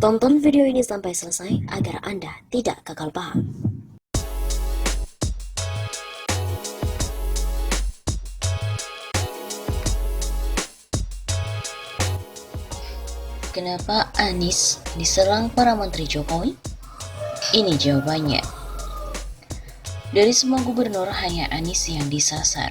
Tonton video ini sampai selesai agar Anda tidak gagal paham. Kenapa Anies diserang para menteri Jokowi? Ini jawabannya. Dari semua gubernur hanya Anies yang disasar.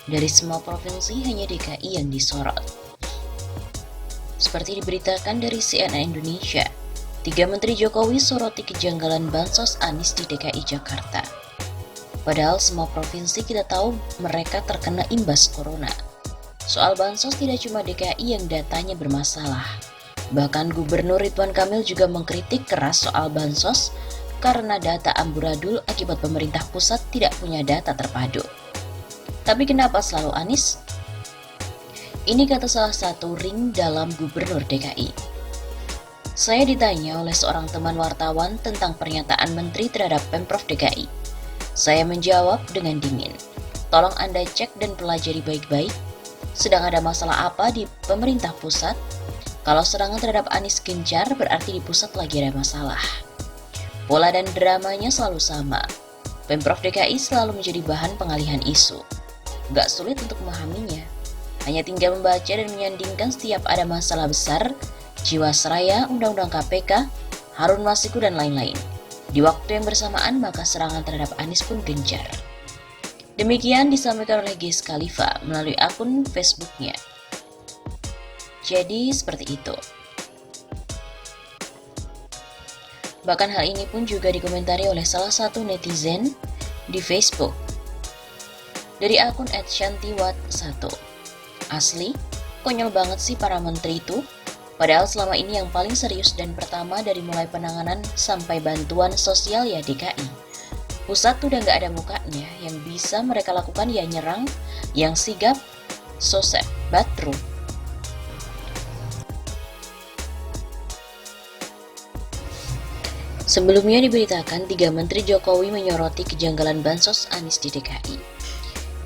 Dari semua provinsi hanya DKI yang disorot. Seperti diberitakan dari CNN Indonesia, 3 menteri Jokowi soroti kejanggalan bansos Anies di DKI Jakarta. Padahal semua provinsi kita tahu mereka terkena imbas corona. Soal bansos tidak cuma DKI yang datanya bermasalah. Bahkan Gubernur Ridwan Kamil juga mengkritik keras soal bansos karena data amburadul akibat pemerintah pusat tidak punya data terpadu. Tapi kenapa selalu Anies? Ini kata salah satu ring dalam Gubernur DKI. Saya ditanya oleh seorang teman wartawan tentang pernyataan menteri terhadap Pemprov DKI. Saya menjawab dengan dingin. Tolong Anda cek dan pelajari baik-baik. Sedang ada masalah apa di pemerintah pusat? Kalau serangan terhadap Anies gencar berarti di pusat lagi ada masalah. Pola dan dramanya selalu sama. Pemprov DKI selalu menjadi bahan pengalihan isu. Gak sulit untuk memahaminya. Hanya tinggal membaca dan menyandingkan setiap ada masalah besar, Jiwasraya, Undang-Undang KPK, Harun Masiku dan lain-lain. Di waktu yang bersamaan maka serangan terhadap Anies pun gencar. Demikian disampaikan oleh Ges Khalifa melalui akun Facebooknya. Jadi seperti itu. Bahkan hal ini pun juga dikomentari oleh salah satu netizen di Facebook dari akun @shantiwat1. Asli, konyol banget sih para menteri itu. Padahal selama ini yang paling serius dan pertama dari mulai penanganan sampai bantuan sosial ya DKI. Pusat tuh udah gak ada mukanya, yang bisa mereka lakukan ya nyerang, yang sigap, sosep, batru. Sebelumnya diberitakan 3 menteri Jokowi menyoroti kejanggalan bansos Anies di DKI.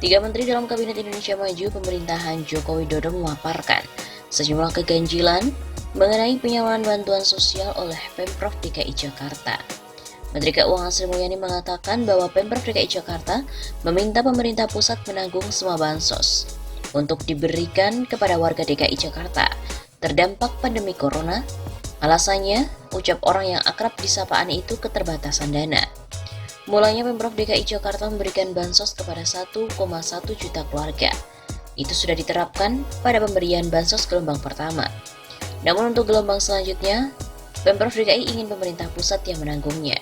3 menteri dalam Kabinet Indonesia Maju pemerintahan Joko Widodo memaparkan sejumlah keganjilan mengenai penyaluran bantuan sosial oleh Pemprov DKI Jakarta. Menteri Keuangan Sri Mulyani mengatakan bahwa Pemprov DKI Jakarta meminta pemerintah pusat menanggung semua bansos untuk diberikan kepada warga DKI Jakarta terdampak pandemi corona. Alasannya, ucap orang yang akrab disapaan itu keterbatasan dana. Mulanya Pemprov DKI Jakarta memberikan bansos kepada 1,1 juta keluarga. Itu sudah diterapkan pada pemberian bansos gelombang pertama. Namun untuk gelombang selanjutnya, Pemprov DKI ingin pemerintah pusat yang menanggungnya.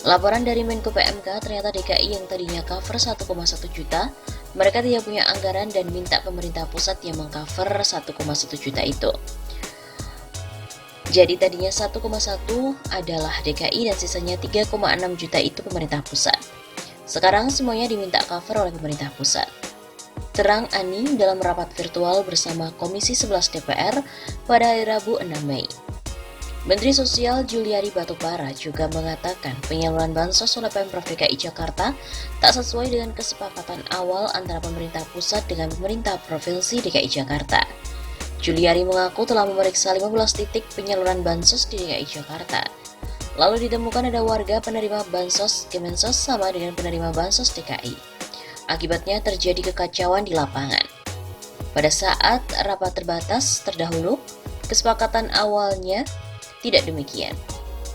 Laporan dari Menko PMK, ternyata DKI yang tadinya cover 1,1 juta, mereka tidak punya anggaran dan minta pemerintah pusat yang mengcover 1,1 juta itu. Jadi tadinya 1,1 adalah DKI dan sisanya 3,6 juta itu pemerintah pusat. Sekarang semuanya diminta cover oleh pemerintah pusat. Terang Ani dalam rapat virtual bersama Komisi 11 DPR pada hari Rabu 6 Mei. Menteri Sosial Juliari Batubara juga mengatakan penyaluran bansos oleh Pemprov DKI Jakarta tak sesuai dengan kesepakatan awal antara pemerintah pusat dengan pemerintah Provinsi DKI Jakarta. Juliari mengaku telah memeriksa 15 titik penyaluran bansos di DKI Jakarta. Lalu ditemukan ada warga penerima bansos Kemensos sama dengan penerima bansos DKI. Akibatnya terjadi kekacauan di lapangan. Pada saat rapat terbatas terdahulu, kesepakatan awalnya tidak demikian.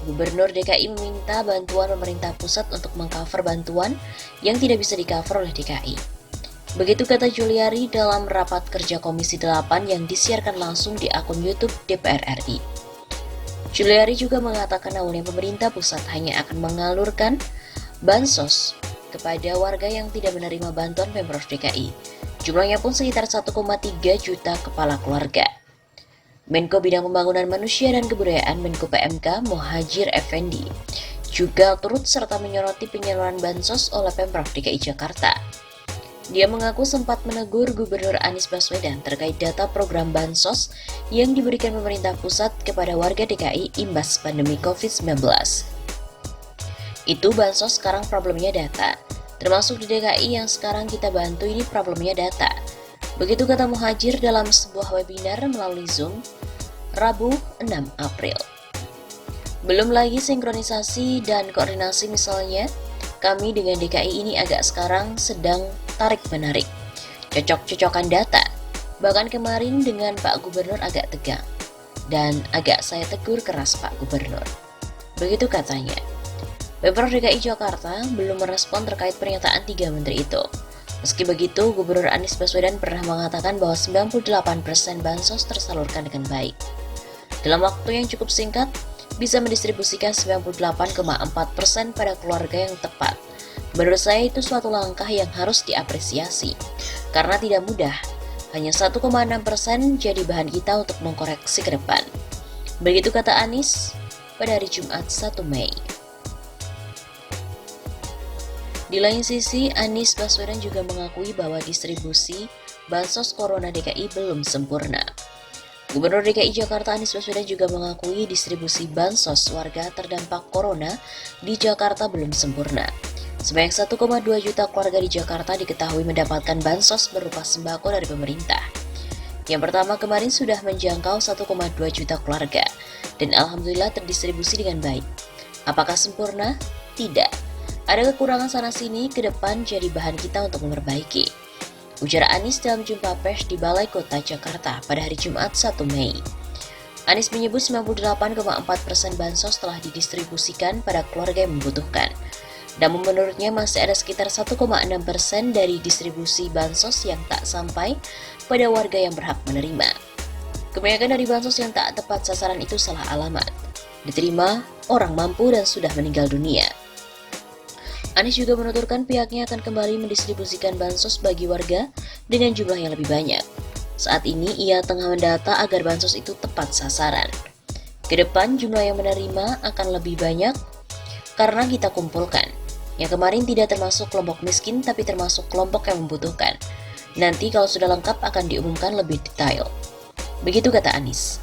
Gubernur DKI meminta bantuan pemerintah pusat untuk mengcover bantuan yang tidak bisa di-cover oleh DKI. Begitu kata Juliari dalam rapat kerja Komisi 8 yang disiarkan langsung di akun YouTube DPR RI. Juliari juga mengatakan awalnya pemerintah pusat hanya akan mengalurkan bansos kepada warga yang tidak menerima bantuan Pemprov DKI. Jumlahnya pun sekitar 1,3 juta kepala keluarga. Menko Bidang Pembangunan Manusia dan Kebudayaan Menko PMK Muhadjir Effendi juga turut serta menyoroti penyaluran bansos oleh Pemprov DKI Jakarta. Dia mengaku sempat menegur Gubernur Anies Baswedan terkait data program bansos yang diberikan pemerintah pusat kepada warga DKI imbas pandemi COVID-19. Itu bansos sekarang problemnya data, termasuk di DKI yang sekarang kita bantu ini problemnya data. Begitu kata Muhadjir dalam sebuah webinar melalui Zoom Rabu 6 April. Belum lagi sinkronisasi dan koordinasi misalnya, kami dengan DKI ini agak sekarang sedang tarik-menarik, cocok-cocokan data. Bahkan kemarin dengan Pak Gubernur agak tegang, dan agak saya tegur keras Pak Gubernur. Begitu katanya. Pemprov DKI Jakarta belum merespon terkait pernyataan 3 menteri itu. Meski begitu, Gubernur Anies Baswedan pernah mengatakan bahwa 98% bansos tersalurkan dengan baik. Dalam waktu yang cukup singkat, bisa mendistribusikan 98,4% pada keluarga yang tepat. Menurut saya itu suatu langkah yang harus diapresiasi, karena tidak mudah. Hanya 1,6% jadi bahan kita untuk mengkoreksi ke depan. Begitu kata Anies pada hari Jumat 1 Mei. Di lain sisi, Anies Baswedan juga mengakui bahwa distribusi bansos Corona DKI belum sempurna. Gubernur DKI Jakarta Anies Baswedan juga mengakui distribusi bansos warga terdampak Corona di Jakarta belum sempurna. Sebanyak 1,2 juta keluarga di Jakarta diketahui mendapatkan bansos berupa sembako dari pemerintah. Yang pertama kemarin sudah menjangkau 1,2 juta keluarga, dan alhamdulillah terdistribusi dengan baik. Apakah sempurna? Tidak. Ada kekurangan sana-sini, ke depan jadi bahan kita untuk memperbaiki. Ujar Anies dalam jumpa pers di Balai Kota Jakarta pada hari Jumat 1 Mei. Anies menyebut 98,4% bansos telah didistribusikan pada keluarga yang membutuhkan. Namun menurutnya masih ada sekitar 1,6% dari distribusi bansos yang tak sampai pada warga yang berhak menerima. Kebanyakan dari bansos yang tak tepat sasaran itu salah alamat, diterima orang mampu dan sudah meninggal dunia. Anies juga menuturkan pihaknya akan kembali mendistribusikan bansos bagi warga dengan jumlah yang lebih banyak. Saat ini ia tengah mendata agar bansos itu tepat sasaran. Kedepan jumlah yang menerima akan lebih banyak karena kita kumpulkan. Yang kemarin tidak termasuk kelompok miskin tapi termasuk kelompok yang membutuhkan. Nanti kalau sudah lengkap akan diumumkan lebih detail. Begitu kata Anies.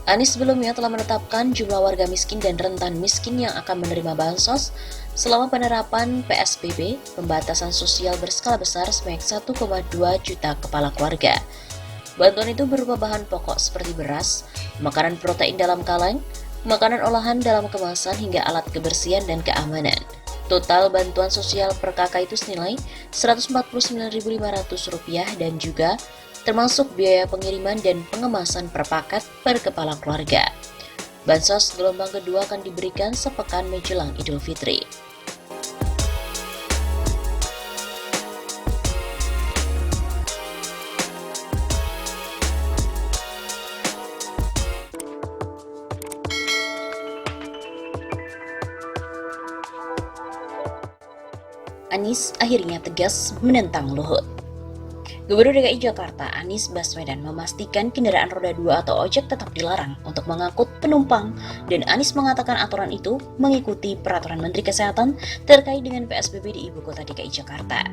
Anies sebelumnya telah menetapkan jumlah warga miskin dan rentan miskin yang akan menerima bansos selama penerapan PSBB, pembatasan sosial berskala besar sebanyak 1,2 juta kepala keluarga. Bantuan itu berupa bahan pokok seperti beras, makanan protein dalam kaleng, makanan olahan dalam kemasan hingga alat kebersihan dan keamanan. Total bantuan sosial per kakak itu senilai Rp149.500 dan juga termasuk biaya pengiriman dan pengemasan per paket per kepala keluarga. Bansos gelombang kedua akan diberikan sepekan menjelang Idul Fitri. Anies akhirnya tegas menentang Luhut. Gubernur DKI Jakarta Anies Baswedan memastikan kendaraan roda 2 atau ojek tetap dilarang untuk mengangkut penumpang, dan Anies mengatakan aturan itu mengikuti peraturan Menteri Kesehatan terkait dengan PSBB di Ibu Kota DKI Jakarta.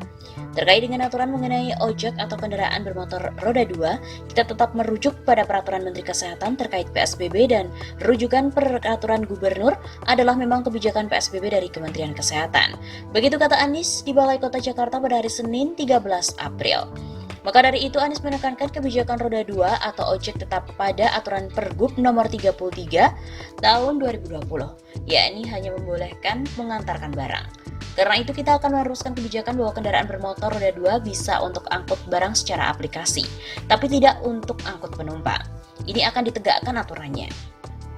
Terkait dengan aturan mengenai ojek atau kendaraan bermotor roda 2, kita tetap merujuk pada peraturan Menteri Kesehatan terkait PSBB dan rujukan peraturan Gubernur adalah memang kebijakan PSBB dari Kementerian Kesehatan. Begitu kata Anies di Balai Kota Jakarta pada hari Senin 13 April. Maka dari itu Anies menekankan kebijakan roda 2 atau ojek tetap pada aturan Pergub nomor 33 tahun 2020, yakni hanya membolehkan mengantarkan barang. Karena itu kita akan meneruskan kebijakan bahwa kendaraan bermotor roda 2 bisa untuk angkut barang secara aplikasi, tapi tidak untuk angkut penumpang. Ini akan ditegakkan aturannya.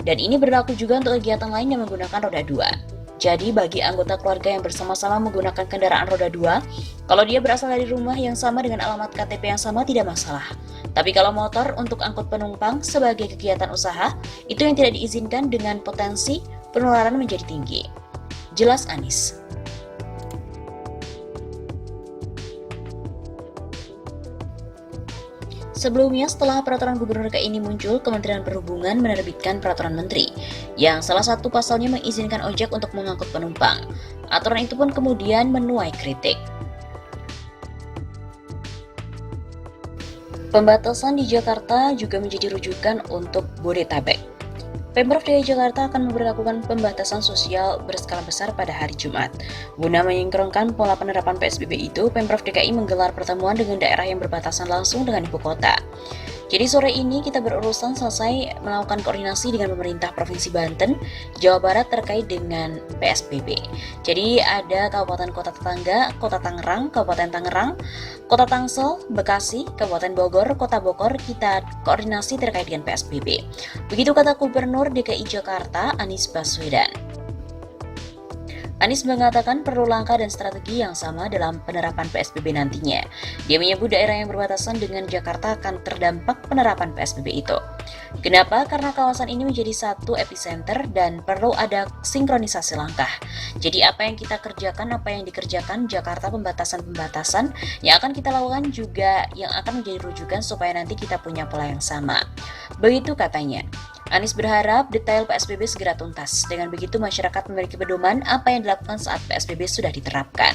Dan ini berlaku juga untuk kegiatan lain yang menggunakan roda 2. Jadi bagi anggota keluarga yang bersama-sama menggunakan kendaraan roda 2, kalau dia berasal dari rumah yang sama dengan alamat KTP yang sama tidak masalah. Tapi kalau motor untuk angkut penumpang sebagai kegiatan usaha, itu yang tidak diizinkan dengan potensi penularan menjadi tinggi. Jelas Anies. Sebelumnya, setelah peraturan Gubernur DKI ini muncul, Kementerian Perhubungan menerbitkan peraturan menteri, yang salah satu pasalnya mengizinkan ojek untuk mengangkut penumpang. Aturan itu pun kemudian menuai kritik. Pembatasan di Jakarta juga menjadi rujukan untuk Bodetabek. Pemprov DKI Jakarta akan memberlakukan pembatasan sosial berskala besar pada hari Jumat. Guna menyingkronkan pola penerapan PSBB itu, Pemprov DKI menggelar pertemuan dengan daerah yang berbatasan langsung dengan ibu kota. Jadi sore ini kita berurusan selesai melakukan koordinasi dengan pemerintah Provinsi Banten, Jawa Barat terkait dengan PSBB. Jadi ada kabupaten kota tetangga, Kota Tangerang, Kabupaten Tangerang, Kota Tangsel, Bekasi, Kabupaten Bogor, Kota Bogor, kita koordinasi terkait dengan PSBB. Begitu kata Gubernur DKI Jakarta, Anies Baswedan. Anies mengatakan perlu langkah dan strategi yang sama dalam penerapan PSBB nantinya. Dia menyebut daerah yang berbatasan dengan Jakarta akan terdampak penerapan PSBB itu. Kenapa? Karena kawasan ini menjadi satu epicenter dan perlu ada sinkronisasi langkah. Jadi apa yang kita kerjakan, apa yang dikerjakan Jakarta pembatasan-pembatasan yang akan kita lakukan juga yang akan menjadi rujukan supaya nanti kita punya pola yang sama. Begitu katanya. Anies berharap detail PSBB segera tuntas. Dengan begitu masyarakat memiliki pedoman apa yang dilakukan saat PSBB sudah diterapkan.